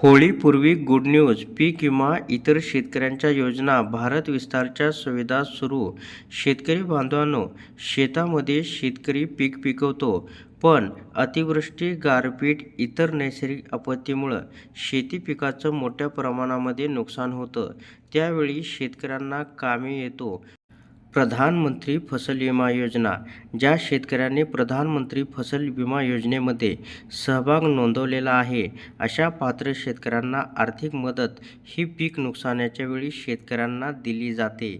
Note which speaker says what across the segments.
Speaker 1: होळीपूर्वी good news! पीक विमा इतर शेतकऱ्यांच्या योजना भारत विस्ताराच्या सुविधा सुरू. शेतकरी बांधवांनो, शेतामध्ये शेतकरी पीक पिकवतो, पण अतिवृष्टी, गारपीट, इतर नैसर्गिक आपत्तीमुळं शेती पिकाचं मोठ्या प्रमाणामध्ये नुकसान होतं. त्यावेळी शेतकऱ्यांना कामी येतो प्रधानमंत्री फसल विमा योजना. ज्या शेतकऱ्यांनी प्रधानमंत्री फसल विमा योजनेमध्ये सहभाग नोंदवलेला आहे, अशा पात्र शेतकऱ्यांना आर्थिक मदत ही पीक नुकसानाच्या वेळी शेतकऱ्यांना दिली जाते.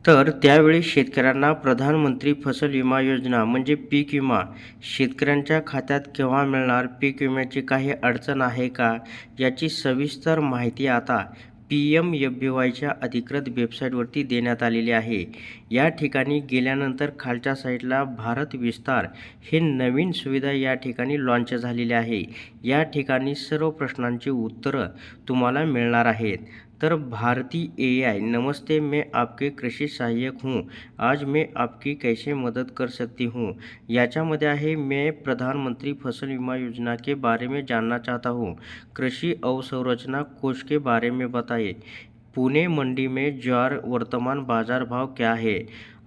Speaker 1: तर त्यावेळी शेतकऱ्यांना प्रधानमंत्री फसल विमा योजना म्हणजे पीक विमा शेतकऱ्यांच्या खात्यात केव्हा मिळणार, पीक विम्याची काही अडचण आहे का, याची सविस्तर माहिती आता PMFBYच्या अधिकृत वेबसाईटवरती देण्यात आलेली आहे. या ठिकाणी गेल्यानंतर खालच्या साईडला भारत विस्तार हे नवीन सुविधा या ठिकाणी लॉन्च झालेली आहे. या ठिकाणी सर्व प्रश्नांची उत्तरं तुम्हाला मिळणार आहेत. तर भारती AI, नमस्ते, मैं आपके कृषि सहायक हूँ, आज मैं आपकी कैसे मदद कर सकती हूँ. याच्यामध्ये आहे, मैं प्रधानमंत्री फसल विमा योजना के बारे में जानना चाहता हूँ. कृषि अवसंरचना कोष के बारे में बताइए. पुणे मंडी में ज्वार वर्तमान बाजार भाव क्या है.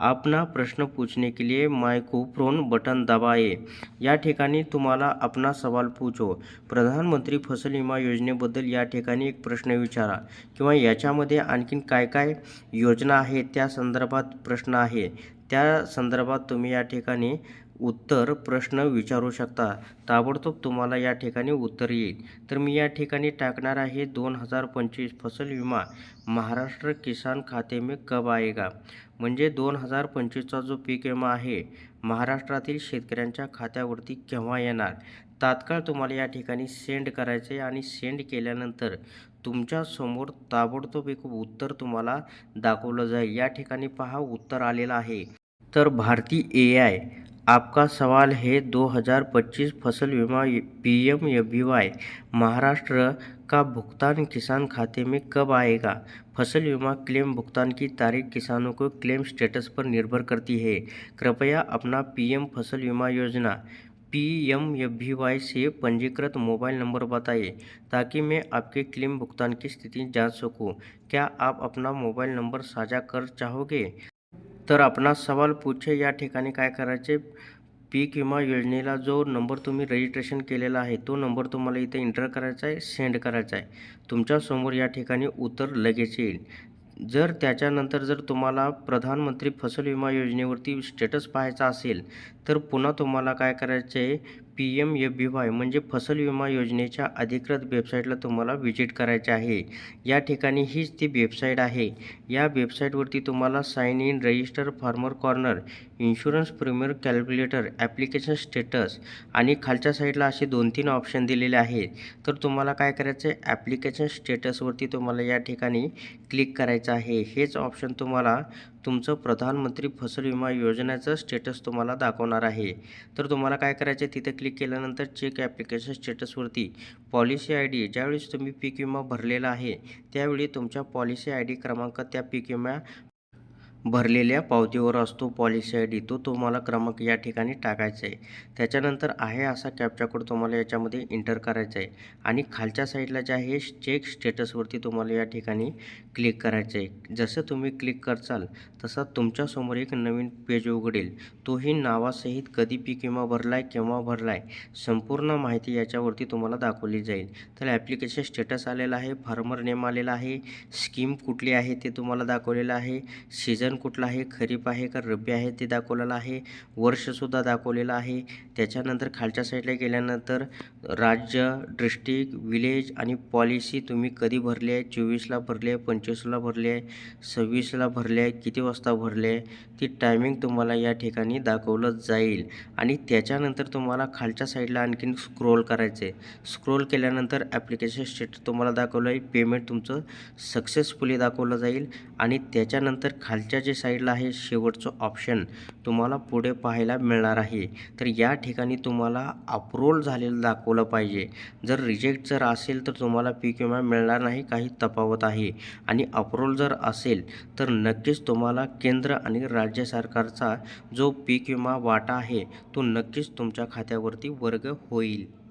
Speaker 1: अपना प्रश्न पूछने के लिए माइक्रोफोन बटन दबाए. या ठिकाणी तुम्हाला अपना सवाल पूछो. प्रधानमंत्री फसल विमा योजनेबद्दल या ठिकाणी एक प्रश्न विचारा किंवा याच्यामध्ये आणखीन काय काय योजना आहेत त्या संदर्भात प्रश्न आहे, त्या संदर्भात तुम्ही या ठिकाणी उत्तर प्रश्न विचारू शकता. ताबडतोब तुम्हाला या ठिकाणी उत्तर येईल. तर मी या ठिकाणी टाकणार आहे 2025 फसल विमा महाराष्ट्र किसान खाते में कब आएगा. म्हणजे 2025चा जो पीक विमा आहे महाराष्ट्रातील शेतकऱ्यांच्या खात्यावरती केव्हा येणार. तात्काळ तुम्हाला या ठिकाणी सेंड करायचे आणि सेंड केल्यानंतर तुमच्यासमोर ताबडतोब एक उत्तर तुम्हाला दाखवलं जाईल. या ठिकाणी पहा, उत्तर आलेलं आहे. तर भारती AI, आपका सवाल है 2025 फसल विमा PMFBY महाराष्ट्र का भुगतान किसान खाते में कब आएगा. फसल बीमा क्लेम भुगतान की तारीख किसानों को क्लेम स्टेटस पर निर्भर करती है. कृपया अपना PM फसल बीमा योजना PMFBY से पंजीकृत मोबाइल नंबर बताइए ताकि मैं आपके क्लेम भुगतान की स्थिति जांच सकूं. क्या आप अपना मोबाइल नंबर साझा कर चाहोगे. तर अपना सवाल पूछे. या ठिकाणी काय करायचे, पीक विमा योजनेला जो नंबर तुम्ही रजिस्ट्रेशन केलेला आहे तो नंबर तुम्हाला इथे एंटर करायचा आहे, सेंड करायचा आहे. तुमच्यासमोर या ठिकाणी उत्तर लगेच येईल. जर त्याच्यानंतर जर तुम्हाला प्रधानमंत्री फसल विमा योजनेवरती स्टेटस पाहायचा असेल तर पुन्हा तुम्हाला काय करायचं आहे, PMFBY म्हणजे फसल विमा योजनेच्या अधिकृत वेबसाईटला तुम्हाला व्हिजिट करायचे आहे. या ठिकाणी हीच ती वेबसाईट आहे. या वेबसाईटवरती तुम्हाला sign in, register, farmer corner, insurance premium calculator, application status आणि खालच्या साईडला असे 2-3 ऑप्शन दिलेले आहेत. तर तुम्हाला काय करायचं आहे, ॲप्लिकेशन स्टेटसवरती तुम्हाला या ठिकाणी क्लिक करायचं आहे. हेच ऑप्शन तुम्हाला तुमचं प्रधानमंत्री फसल विमा योजनेचं स्टेटस तुम्हाला दाखवणार आहे. तर तुम्हाला काय करायचं आहे, तिथे क्लिक केल्यानंतर चेक ॲप्लिकेशन स्टेटसवरती पॉलिसी ID, ज्यावेळेस तुम्ही पीक विमा भरलेला आहे त्यावेळी तुमच्या पॉलिसी ID क्रमांक त्या पीक विमा भरलेल्या पावतीवर असतो. पॉलिसी ID तो तुम्हाला क्रमांक या ठिकाणी टाकायचा आहे. त्याच्यानंतर आहे असा कॅप्चा कोड तुम्हाला याच्यामध्ये एंटर करायचा आहे आणि खालच्या साईडला जे आहे चेक स्टेटसवरती तुम्हाला या ठिकाणी क्लिक करायचं आहे. जसं तुम्ही क्लिक करचाल तसा तुमच्यासमोर एक नवीन पेज उघडेल. तोही नावासहित कधी पीक विमा भरला आहे, केव्हा भरला आहे, संपूर्ण माहिती याच्यावरती तुम्हाला दाखवली जाईल. तर ॲप्लिकेशन स्टेटस आलेला आहे, फार्मर नेम आलेला आहे, स्कीम कुठली आहे ते तुम्हाला दाखवलेलं आहे, सीझन कुठला आहे, खरीप आहे का रब्बी आहे ते दाखवलेलं आहे, वर्षसुद्धा दाखवलेलं आहे. त्याच्यानंतर खालच्या साईडला गेल्यानंतर राज्य, डिस्ट्रिक्ट, विलेज आणि पॉलिसी तुम्ही कधी भरली आहे, 24ला भरली आहे, 25ला भरली आहे, 26ला भरली आहे, किती वाजता भरली आहे, ती टायमिंग तुम्हाला या ठिकाणी दाखवलं जाईल. आणि त्याच्यानंतर तुम्हाला खालच्या साईडला आणखीन स्क्रोल करायचं आहे. स्क्रोल केल्यानंतर ॲप्लिकेशन स्टेटस तुम्हाला दाखवलं आहे, पेमेंट तुमचं सक्सेसफुली दाखवलं जाईल. आणि त्याच्यानंतर खालच्या जे साईडला आहे शेवटचं ऑप्शन तुम्हाला पुढे पाहायला मिळणार आहे. तर या ठिकाणी तुम्हाला अप्रूव्हल झालेलं दाखवलं पाहिजे. जर रिजेक्ट जर असेल तर तुम्हाला पीक विमा मिळणार नाही, काही तफावत आहे. आणि अप्रूव्हल जर असेल तर नक्कीच तुम्हाला केंद्र आणि राज्य सरकारचा जो पीक विमा वाटा आहे तो नक्कीच तुमच्या खात्यावरती वर्ग होईल.